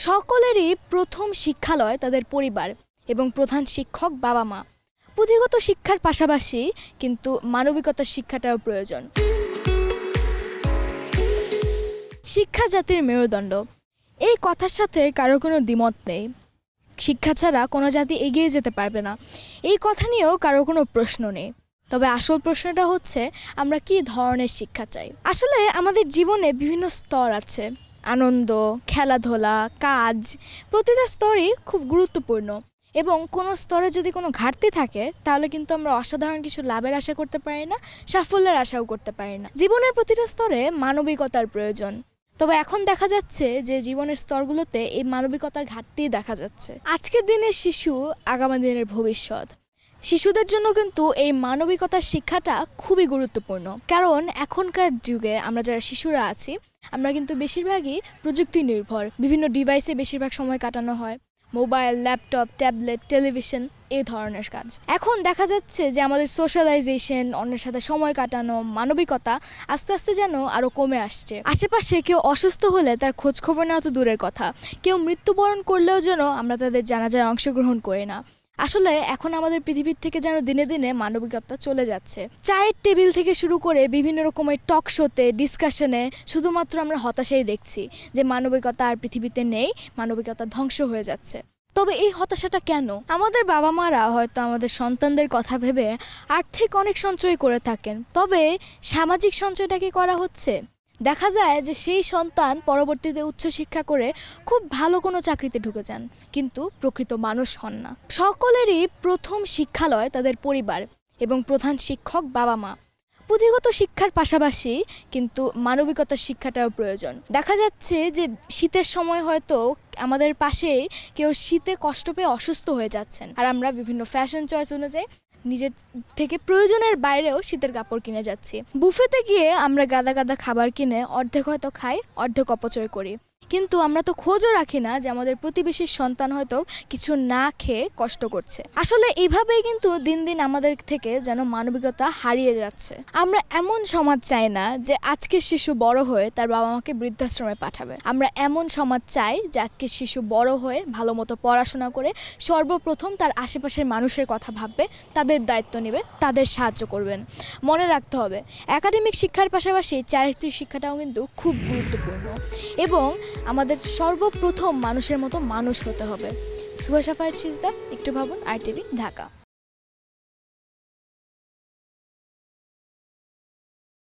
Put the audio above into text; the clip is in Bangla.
সকলেরই প্রথম শিক্ষালয় তাদের পরিবার এবং প্রধান শিক্ষক বাবা মা। পুঁথিগত শিক্ষার পাশাপাশি কিন্তু মানবিকতার শিক্ষাটাও প্রয়োজন। শিক্ষা জাতির মেরুদণ্ড, এই কথার সাথে কারো কোনো দ্বিমত নেই। শিক্ষা ছাড়া কোনো জাতি এগিয়ে যেতে পারবে না, এই কথা নিয়েও কারো কোনো প্রশ্ন নেই। তবে আসল প্রশ্নটা হচ্ছে আমরা কি ধরনের শিক্ষা চাই। আসলে আমাদের জীবনে বিভিন্ন স্তর আছে, আনন্দ, খেলাধুলা, কাজ, প্রতিটা স্তরই খুব গুরুত্বপূর্ণ এবং কোনো স্তরে যদি কোনো ঘাটতি থাকে তাহলে কিন্তু আমরা অসাধারণ কিছু লাভের আশা করতে পারি না, সাফল্যের আশাও করতে পারি না। জীবনের প্রতিটা স্তরে মানবিকতার প্রয়োজন। তবে এখন দেখা যাচ্ছে যে জীবনের স্তরগুলোতে এই মানবিকতার ঘাটতি দেখা যাচ্ছে। আজকের দিনের শিশু আগামী দিনের ভবিষ্যৎ। শিশুদের জন্য কিন্তু এই মানবিকতার শিক্ষাটা খুবই গুরুত্বপূর্ণ, কারণ এখনকার যুগে আমরা যারা শিশুরা আছি আমরা কিন্তু বেশিরভাগই প্রযুক্তি নির্ভর। বিভিন্ন ডিভাইসে বেশিরভাগ সময় কাটানো হয়, মোবাইল, ল্যাপটপ, ট্যাবলেট, টেলিভিশন, এই ধরনের কাজ। এখন দেখা যাচ্ছে যে আমাদের সোশ্যালাইজেশন, অন্যের সাথে সময় কাটানো, মানবিকতা আস্তে আস্তে যেন আরও কমে আসছে। আশেপাশে কেউ অসুস্থ হলে তার খোঁজ খবর নেওয়া তো দূরের কথা, কেউ মৃত্যুবরণ করলেও যেন আমরা তাদের জানাজায় অংশগ্রহণ করি না। আসলে এখন আমাদের পৃথিবীর থেকে যেন দিনে দিনে মানবিকতা চলে যাচ্ছে। চায়ের টেবিল থেকে শুরু করে বিভিন্ন রকমের টক শোতে, ডিসকাশনে শুধুমাত্র আমরা হতাশাই দেখছি যে মানবিকতা আর পৃথিবীতে নেই, মানবিকতা ধ্বংস হয়ে যাচ্ছে। তবে এই হতাশাটা কেন? আমাদের বাবা মারা হয়তো আমাদের সন্তানদের কথা ভেবে আর্থিক অনেক সঞ্চয় করে থাকেন, তবে সামাজিক সঞ্চয়টা কি করা হচ্ছে? দেখা যায় যে সেই সন্তান পরবর্তীতে উচ্চশিক্ষা করে খুব ভালো কোনো চাকরিতে ঢুকে যান, কিন্তু প্রকৃত মানুষ হন না। সকলেরই প্রথম শিক্ষালয় তাদের পরিবার এবং প্রধান শিক্ষক বাবা মা। পুঁথিগত শিক্ষার পাশাপাশি কিন্তু মানবিকতার শিক্ষাটাও প্রয়োজন। দেখা যাচ্ছে যে শীতের সময় হয়তো আমাদের পাশেই কেউ শীতে কষ্ট পেয়ে অসুস্থ হয়ে যাচ্ছেন, আর আমরা বিভিন্ন ফ্যাশন চয়েস অনুযায়ী নিজের থেকে প্রয়োজনের বাইরেও শীতের কাপড় কিনে যাচ্ছি। বুফেতে গিয়ে আমরা গাদা গাদা খাবার কিনে অর্ধেক হয়তো খাই, অর্ধেক অপচয় করি, কিন্তু আমরা তো খোঁজও রাখি না যে আমাদের প্রতিবেশীর সন্তান হয়তো কিছু না খেয়ে কষ্ট করছে। আসলে এইভাবেই কিন্তু দিন দিন আমাদের থেকে যেন মানবিকতা হারিয়ে যাচ্ছে। আমরা এমন সমাজ চাই না যে আজকের শিশু বড় হয়ে তার বাবা মাকে বৃদ্ধাশ্রমে পাঠাবে। আমরা এমন সমাজ চাই যে আজকের শিশু বড় হয়ে ভালো মতো পড়াশোনা করে সর্বপ্রথম তার আশেপাশের মানুষের কথা ভাববে, তাদের দায়িত্ব নেবে, তাদের সাহায্য করবেন। মনে রাখতে হবে একাডেমিক শিক্ষার পাশাপাশি চারিত্রিক শিক্ষাটাও কিন্তু খুব গুরুত্বপূর্ণ এবং আমাদের সর্বপ্রথম মানুষের মতো মানুষ হতে হবে। সুভাষা ফায়েজ সিজদা, একটু ভাবুন, RTV, ঢাকা।